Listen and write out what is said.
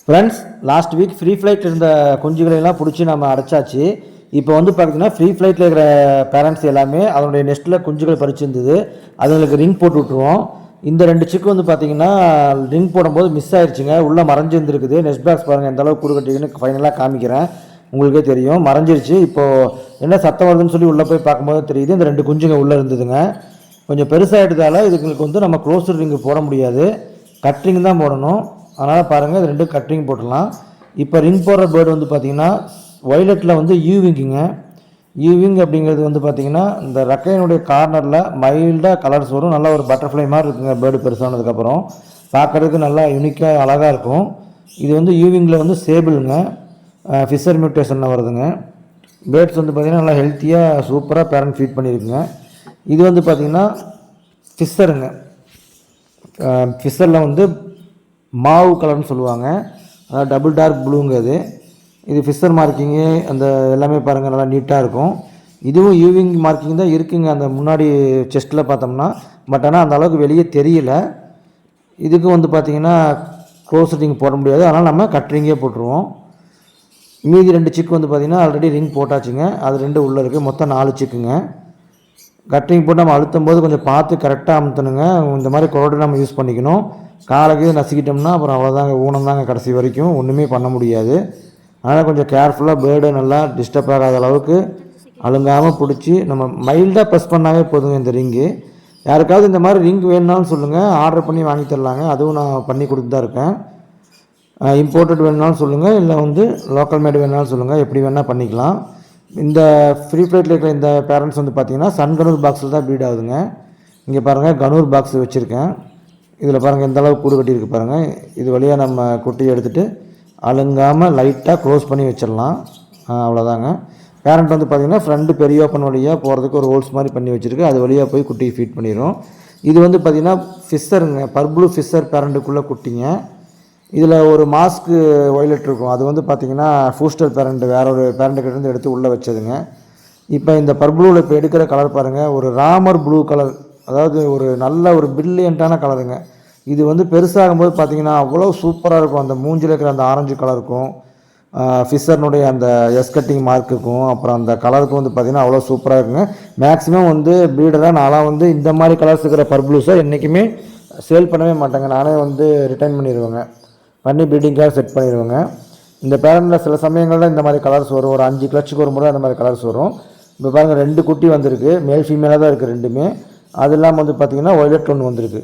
Friends, last week free flight இருந்த குஞ்சுகளெல்லாம் பிடிச்சி நம்ம அடைச்சாச்சு. இப்போ வந்து பார்த்திங்கன்னா ஃப்ரீ ஃப்ளைட்டில் இருக்கிற பேரண்ட்ஸ் எல்லாமே அதனுடைய நெஸ்ட்டில் குஞ்சுகள் பறிச்சிருந்தது. அதுங்களுக்கு ரிங் போட்டு விட்ருவோம். இந்த 2 சிக்கு வந்து பார்த்திங்கன்னா ரிங் போடும்போது மிஸ் ஆயிடுச்சுங்க. உள்ளே மறைஞ்சிருந்துருக்குது. நெஸ்ட் பாக்ஸ் பாருங்கள் எந்த அளவுக்கு கூடு கட்டிக்குன்னு ஃபைனலாக காமிக்கிறேன். உங்களுக்கே தெரியும் மறைஞ்சிருச்சு. இப்போது என்ன சத்தம் வருதுன்னு சொல்லி உள்ளே போய் பார்க்கும்போது தெரியுது இந்த 2 குஞ்சுங்க உள்ளே இருந்ததுங்க. கொஞ்சம் பெருசாகிட்டதால இதுங்களுக்கு வந்து நம்ம க்ளோஸ்டு ரிங்கு போட முடியாது, கட்ரிங் தான் போடணும். அதனால் பாருங்கள் இது 2 கட்ரிங் போட்டுடலாம். இப்போ ரிங் போடுற பேர்டு வந்து பார்த்திங்கன்னா வயலட்டில் வந்து யூவிங்குங்க. யூவிங் அப்படிங்கிறது வந்து பார்த்திங்கன்னா இந்த ரெக்கையினுடைய கார்னரில் மைல்டாக கலர்ஸ் வரும். நல்லா ஒரு பட்டர்ஃப்ளை மாதிரி இருக்குங்க பேர்டு பெருசானதுக்கப்புறம். பார்க்குறதுக்கு நல்லா யூனிக்காக அழகாக இருக்கும். இது வந்து யூவிங்கில் வந்து சேபிளுங்க, ஃபிஷர் மியூட்டேஷனில் வருதுங்க. பேர்ட்ஸ் வந்து பார்த்திங்கன்னா நல்லா ஹெல்த்தியாக சூப்பராக பேரண்ட் ஃபீட் பண்ணியிருக்குங்க. இது வந்து பார்த்திங்கன்னா ஃபிஷருங்க. ஃபிஷரில் வந்து மாவு கலர்னு சொல்லுவாங்க, அதாவது டபுள் டார்க் ப்ளூங்க. இது ஃபிஷர் மார்க்கிங்கு அந்த எல்லாமே பாருங்கள் நல்லா நீட்டாக இருக்கும். இதுவும் யூவிங் மார்க்கிங் தான் இருக்குங்க அந்த முன்னாடி செஸ்ட்டில் பார்த்தோம்னா. பட் ஆனால் அந்த அளவுக்கு வெளியே தெரியல. இதுக்கும் வந்து பார்த்திங்கன்னா க்ளோஸ் ரிங் போட முடியாது, அதனால் நம்ம கட்ரிங்கே போட்டுருவோம். மீதி 2 சிக்கு வந்து பார்த்திங்கன்னா ஆல்ரெடி ரிங் போட்டாச்சுங்க. அது 2 உள்ளே இருக்குது, மொத்தம் 4 சிக்குங்க. கட்ரிங் போட்டு நம்ம அழுத்தும் போது கொஞ்சம் பார்த்து கரெக்டாக அமுத்தணுங்க. இந்த மாதிரி குரோடு நம்ம யூஸ் பண்ணிக்கணும். காலைக்கு நசுக்கிட்டோம்னா அப்புறம் அவ்வளோதாங்க, ஊனம் தாங்க கடைசி வரைக்கும், ஒன்றுமே பண்ண முடியாது. அதனால் கொஞ்சம் கேர்ஃபுல்லாக பேர்டு நல்லா டிஸ்டர்ப் ஆகாத அளவுக்கு அழுங்காமல் பிடிச்சி நம்ம மைல்டாக ப்ரெஸ் பண்ணாவே போதுங்க இந்த ரிங்கு. யாருக்காவது இந்த மாதிரி ரிங் வேணுனாலும் சொல்லுங்கள், ஆர்டர் பண்ணி வாங்கி தரலாங்க. அதுவும் நான் பண்ணி கொடுத்து தான் இருக்கேன். இம்போர்ட்டட் வேணுனாலும் சொல்லுங்கள், இல்லை வந்து லோக்கல் மேடு வேணுனாலும் சொல்லுங்கள், எப்படி வேணால் பண்ணிக்கலாம். இந்த ஃப்ரீ ஃப்ளைட்டில் இருக்கிற இந்த பேரண்ட்ஸ் வந்து பார்த்திங்கன்னா சன் கனூர் பாக்ஸில் தான் ப்ரீட் ஆகுதுங்க. இங்கே பாருங்கள் கனூர் பாக்ஸ் வச்சுருக்கேன். இதில் பாருங்கள் எந்த அளவுக்கு கூடு கட்டியிருக்கு பாருங்கள். இது வழியாக நம்ம குட்டியை எடுத்துகிட்டு அழுங்காமல் லைட்டாக க்ளோஸ் பண்ணி வச்சிடலாம். அவ்வளோதாங்க. பேரண்ட் வந்து பார்த்திங்கன்னா ஃப்ரண்ட் பெரிய ஓப்பன் வழியாக போகிறதுக்கு ஒரு ஹோல்ஸ் மாதிரி பண்ணி வச்சுருக்கு. அது வழியாக போய் குட்டியை ஃபீட் பண்ணிடும். இது வந்து பார்த்திங்கன்னா ஃபிஷருங்க, பர்ப்ளூ ஃபிஷர் பேரண்ட்டுக்குள்ளே குட்டிங்க. இதில் ஒரு மாஸ்க்கு வயலட் இருக்கும், அது வந்து பார்த்திங்கன்னா ஃபூஸ்டர் பேரண்ட் வேறு ஒரு பேரண்ட்டுக்கிட்டேருந்து எடுத்து உள்ளே வச்சதுங்க. இப்போ இந்த பர்ப்ளூவில் இப்போ எடுக்கிற கலர் பாருங்கள், ஒரு ராமர் ப்ளூ கலர், அதாவது ஒரு நல்ல ஒரு பிரில்லியண்ட்டான கலருங்க. இது வந்து பெருசாகும்போது பார்த்திங்கன்னா அவ்வளோ சூப்பராக இருக்கும். அந்த மூஞ்சில் இருக்கிற அந்த ஆரஞ்சு கலருக்கும் ஃபிஷர்னுடைய அந்த எஸ்கட்டிங் மார்க்குக்கும் அப்புறம் அந்த கலருக்கும் வந்து பார்த்திங்கன்னா அவ்வளோ சூப்பராக இருக்குங்க. மேக்ஸிமம் வந்து ப்ரீடராக நான்லாம் வந்து இந்த மாதிரி கலர்ஸ் இருக்கிற பர்ப்ளூஸை என்றைக்குமே சேல் பண்ணவே மாட்டேங்க. நானே வந்து ரிட்டர்ன் பண்ணிடுவேங்க, பண்ணி ப்ரீடிங்காக செட் பண்ணிடுவேங்க. இந்த பேரண்டில் சில சமயங்களில் இந்த மாதிரி கலர்ஸ் வரும், ஒரு 5 கிளச்சுக்கு ஒரு முறை அந்த மாதிரி கலர்ஸ் வரும். இப்போ பாருங்கள் 2 குட்டி வந்திருக்கு, மேல் ஃபீமேலாக தான் இருக்குது 2மே. அது இல்லாமல் வந்து பார்த்திங்கன்னா ஒய்லட் ஒன்று வந்திருக்கு.